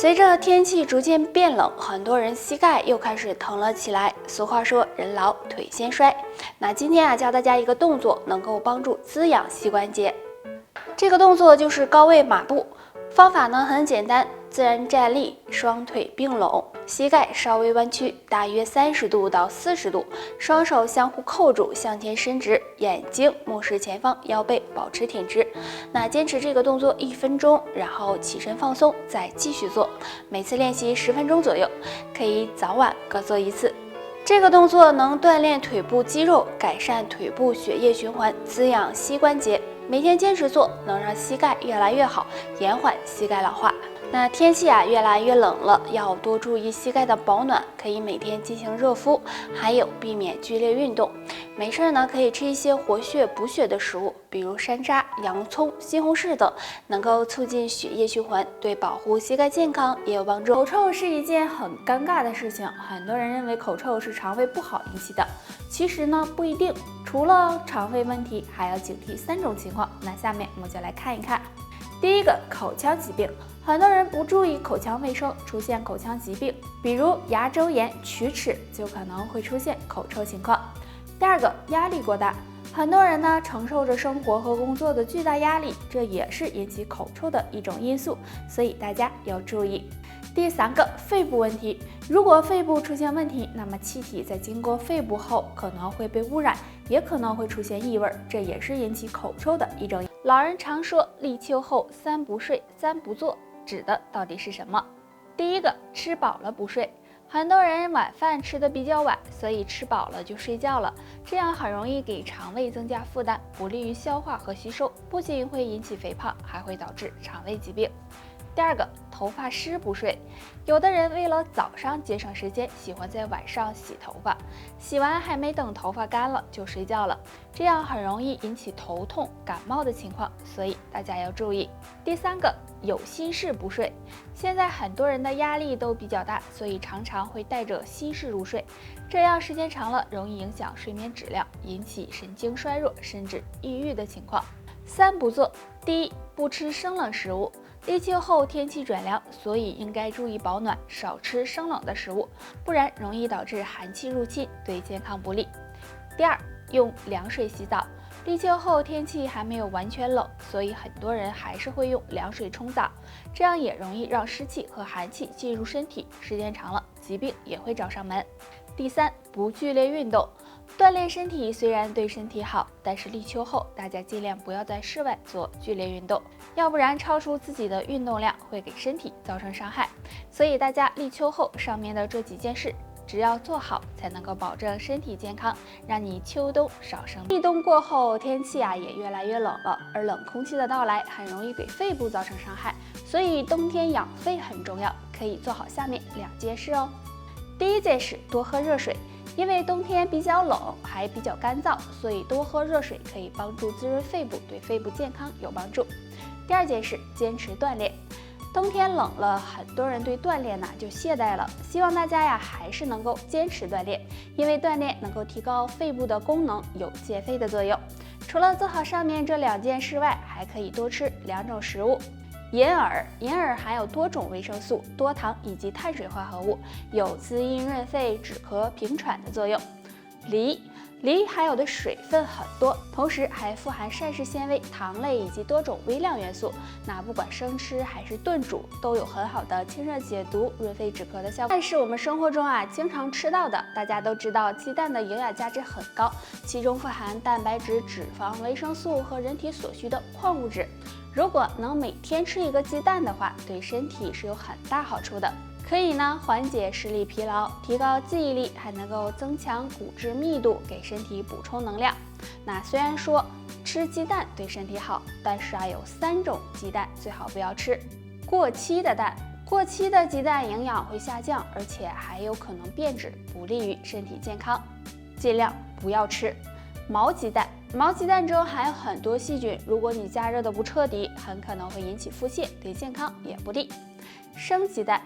随着天气逐渐变冷，很多人膝盖又开始疼了起来。俗话说人老腿先衰。那今天教大家一个动作，能够帮助滋养膝关节。这个动作就是高位马步，方法呢很简单，自然站立，双腿并拢，膝盖稍微弯曲，大约30度到40度，双手相互扣住，向前伸直，眼睛目视前方，腰背保持挺直。那坚持这个动作1分钟，然后起身放松，再继续做，每次练习10分钟左右，可以早晚各做1次。这个动作能锻炼腿部肌肉，改善腿部血液循环，滋养膝关节。每天坚持做，能让膝盖越来越好，延缓膝盖老化。那天气越来越冷了，要多注意膝盖的保暖，可以每天进行热敷，还有避免剧烈运动。没事呢，可以吃一些活血补血的食物，比如山楂、洋葱、西红柿等，能够促进血液循环，对保护膝盖健康也有帮助。口臭是一件很尴尬的事情，很多人认为口臭是肠胃不好引起的，其实呢不一定。除了肠胃问题，还要警惕3种情况。那下面我们就来看一看。第一个，口腔疾病。很多人不注意口腔卫生，出现口腔疾病，比如牙周炎、龋齿，就可能会出现口臭情况。第二个，压力过大。很多人呢承受着生活和工作的巨大压力，这也是引起口臭的一种因素，所以大家要注意。第三个，肺部问题。如果肺部出现问题，那么气体在经过肺部后可能会被污染，也可能会出现异味，这也是引起口臭的一种。老人常说立秋后3不睡3不做，指的到底是什么？第一个，吃饱了不睡。很多人晚饭吃的比较晚，所以吃饱了就睡觉了，这样很容易给肠胃增加负担，不利于消化和吸收，不仅会引起肥胖，还会导致肠胃疾病。第二个，头发湿不睡。有的人为了早上节省时间，喜欢在晚上洗头发，洗完还没等头发干了就睡觉了，这样很容易引起头痛、感冒的情况，所以大家要注意。第三个，有心事不睡。现在很多人的压力都比较大，所以常常会带着心事入睡，这样时间长了容易影响睡眠质量，引起神经衰弱甚至抑郁的情况。3不做。第一，不吃生冷食物。立秋后天气转凉，所以应该注意保暖，少吃生冷的食物，不然容易导致寒气入侵，对健康不利。第二，用凉水洗澡。立秋后天气还没有完全冷，所以很多人还是会用凉水冲澡，这样也容易让湿气和寒气进入身体，时间长了疾病也会找上门。第三，不剧烈运动。锻炼身体虽然对身体好，但是立秋后大家尽量不要在室外做剧烈运动，要不然超出自己的运动量会给身体造成伤害。所以大家立秋后上面的这几件事，只要做好，才能够保证身体健康，让你秋冬少生病。立冬过后，天气也越来越冷了，而冷空气的到来很容易给肺部造成伤害，所以冬天养肺很重要，可以做好下面2件事哦。第一件事，多喝热水。因为冬天比较冷，还比较干燥，所以多喝热水可以帮助滋润肺部，对肺部健康有帮助。第二件事，坚持锻炼。冬天冷了，很多人对锻炼就懈怠了，希望大家还是能够坚持锻炼，因为锻炼能够提高肺部的功能，有健肺的作用。除了做好上面这2件事外，还可以多吃2种食物。银耳含有多种维生素、多糖以及碳水化合物，有滋阴润肺、止咳平喘的作用。梨含有的水分很多，同时还富含膳食纤维、糖类以及多种微量元素。那不管生吃还是炖煮，都有很好的清热解毒、润肺止咳的效果。但是我们生活中经常吃到的，大家都知道鸡蛋的营养价值很高，其中富含蛋白质、脂肪、维生素和人体所需的矿物质。如果能每天吃1个鸡蛋的话，对身体是有很大好处的。可以缓解视力疲劳，提高记忆力，还能够增强骨质密度，给身体补充能量。那虽然说吃鸡蛋对身体好，但是有3种鸡蛋最好不要吃。过期的蛋，过期的鸡蛋营养会下降，而且还有可能变质，不利于身体健康，尽量不要吃。毛鸡蛋中含有很多细菌，如果你加热的不彻底，很可能会引起腹泻，对健康也不利。生鸡蛋，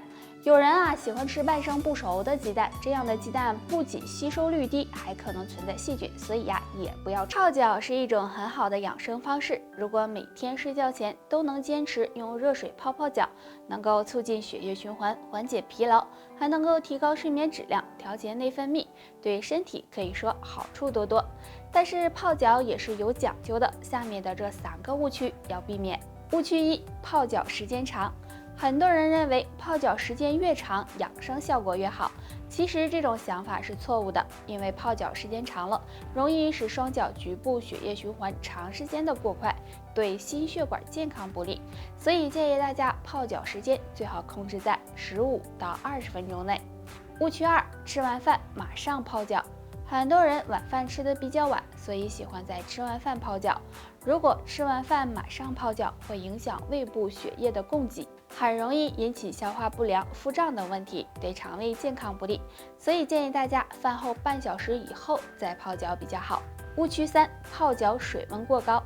有人啊喜欢吃半生不熟的鸡蛋，这样的鸡蛋不仅吸收率低，还可能存在细菌，所以呀也不要吃。泡脚是一种很好的养生方式，如果每天睡觉前都能坚持用热水泡泡脚，能够促进血液循环，缓解疲劳，还能够提高睡眠质量，调节内分泌，对身体可以说好处多多。但是泡脚也是有讲究的，下面的这3个误区要避免。误区1：泡脚时间长。很多人认为泡脚时间越长，养生效果越好。其实这种想法是错误的，因为泡脚时间长了，容易使双脚局部血液循环长时间的过快，对心血管健康不利。所以建议大家泡脚时间最好控制在15到20分钟内。误区2：吃完饭马上泡脚。很多人晚饭吃得比较晚，所以喜欢在吃完饭泡脚。如果吃完饭马上泡脚，会影响胃部血液的供给，很容易引起消化不良、腹胀等问题，对肠胃健康不利。所以建议大家饭后半小时以后再泡脚比较好。误区3：泡脚水温过高。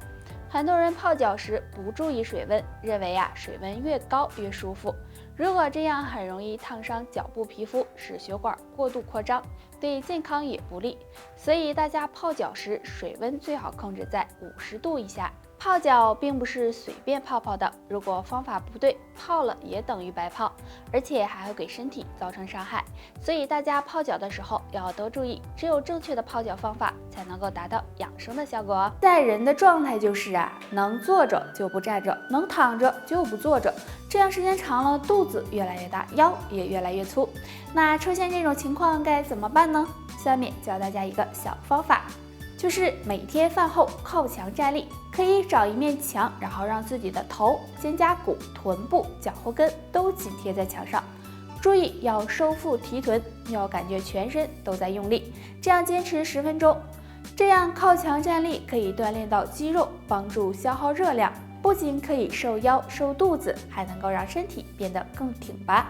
很多人泡脚时不注意水温，认为水温越高越舒服。如果这样，很容易烫伤脚部皮肤，使血管过度扩张，对健康也不利。所以大家泡脚时水温最好控制在50度以下。泡脚并不是随便泡泡的，如果方法不对，泡了也等于白泡，而且还会给身体造成伤害。所以大家泡脚的时候要多注意，只有正确的泡脚方法才能够达到养生的效果哦。在人的状态就是能坐着就不站着，能躺着就不坐着，这样时间长了，肚子越来越大，腰也越来越粗。那出现这种情况该怎么办呢？下面教大家一个小方法，就是每天饭后靠墙站立，可以找一面墙，然后让自己的头、肩胛骨、臀部、脚后跟都紧贴在墙上。注意要收腹提臀，要感觉全身都在用力，这样坚持10分钟。这样靠墙站立可以锻炼到肌肉，帮助消耗热量，不仅可以瘦腰瘦肚子，还能够让身体变得更挺拔。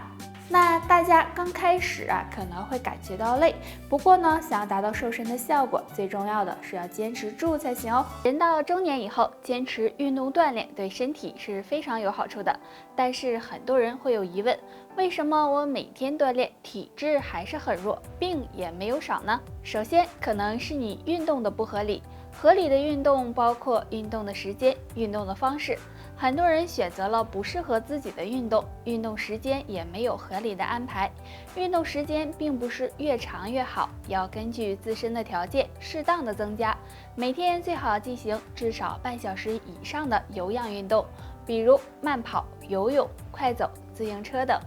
那大家刚开始可能会感觉到累，不过呢，想要达到瘦身的效果，最重要的是要坚持住才行哦。人到中年以后，坚持运动锻炼对身体是非常有好处的。但是很多人会有疑问，为什么我每天锻炼，体质还是很弱，病也没有少呢？首先，可能是你运动的不合理。合理的运动包括运动的时间、运动的方式。很多人选择了不适合自己的运动，运动时间也没有合理的安排。运动时间并不是越长越好，要根据自身的条件适当的增加。每天最好进行至少半小时以上的有氧运动，比如慢跑、游泳、快走、自行车等，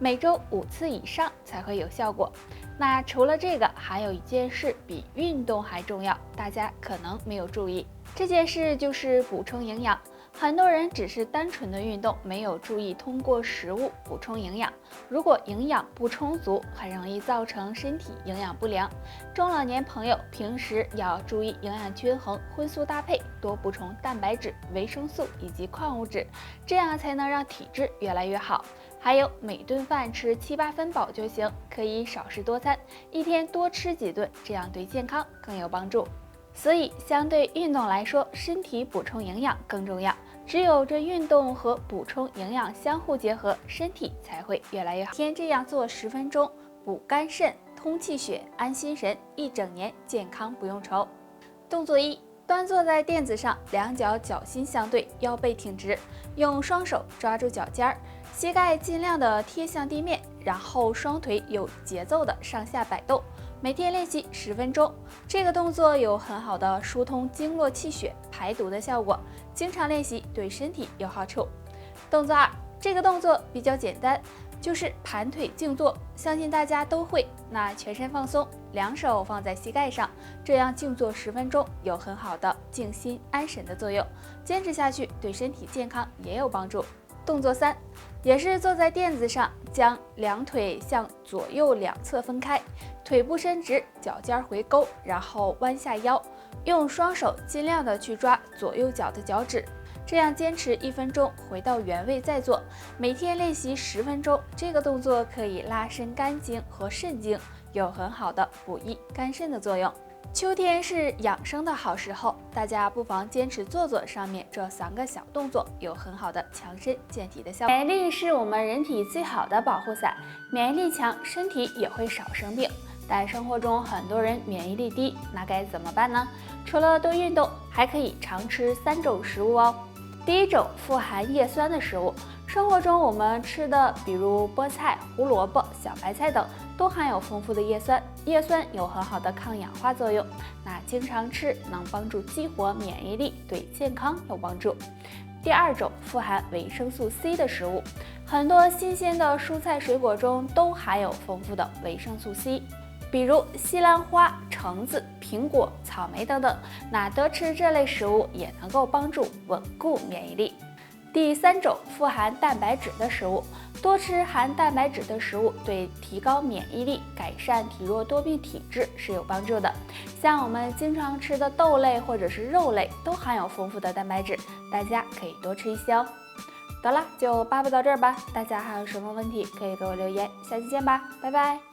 每周5次以上才会有效果。那除了这个，还有一件事比运动还重要，大家可能没有注意，这件事就是补充营养。很多人只是单纯的运动，没有注意通过食物补充营养。如果营养不充足，很容易造成身体营养不良。中老年朋友平时要注意营养均衡，荤素搭配，多补充蛋白质、维生素以及矿物质，这样才能让体质越来越好。还有每顿饭吃7、8分饱就行，可以少食多餐，一天多吃几顿，这样对健康更有帮助。所以相对运动来说，身体补充营养更重要。只有这运动和补充营养相互结合，身体才会越来越好。天这样做10分钟，补肝肾、通气血、安心神，1整年健康不用愁。动作1：端坐在垫子上，两脚脚心相对，腰背挺直，用双手抓住脚尖儿，膝盖尽量的贴向地面，然后双腿有节奏的上下摆动。每天练习10分钟，这个动作有很好的疏通经络气血、排毒的效果，经常练习对身体有好处。动作2：这个动作比较简单，就是盘腿静坐，相信大家都会。那全身放松，两手放在膝盖上，这样静坐10分钟，有很好的静心安神的作用，坚持下去对身体健康也有帮助。动作3：也是坐在垫子上，将两腿向左右两侧分开，腿部伸直，脚尖回勾，然后弯下腰，用双手尽量的去抓左右脚的脚趾，这样坚持1分钟，回到原位再做。每天练习10分钟，这个动作可以拉伸肝经和肾经，有很好的补益肝肾的作用。秋天是养生的好时候，大家不妨坚持做做上面这3个小动作，有很好的强身健体的效果。免疫力是我们人体最好的保护伞，免疫力强，身体也会少生病。但生活中很多人免疫力低，那该怎么办呢？除了多运动，还可以常吃3种食物哦。第一种，富含叶酸的食物。生活中我们吃的，比如菠菜、胡萝卜、小白菜等，都含有丰富的叶酸。叶酸有很好的抗氧化作用，那经常吃能帮助激活免疫力，对健康有帮助。第二种，富含维生素 C 的食物。很多新鲜的蔬菜水果中都含有丰富的维生素 C， 比如西兰花、橙子、苹果、草莓等等。那多吃这类食物也能够帮助稳固免疫力。第三种，富含蛋白质的食物。多吃含蛋白质的食物，对提高免疫力、改善体弱多病体质是有帮助的。像我们经常吃的豆类或者是肉类，都含有丰富的蛋白质，大家可以多吃一些哦。得了，就巴布到这儿吧。大家还有什么问题可以给我留言，下期见吧，拜拜。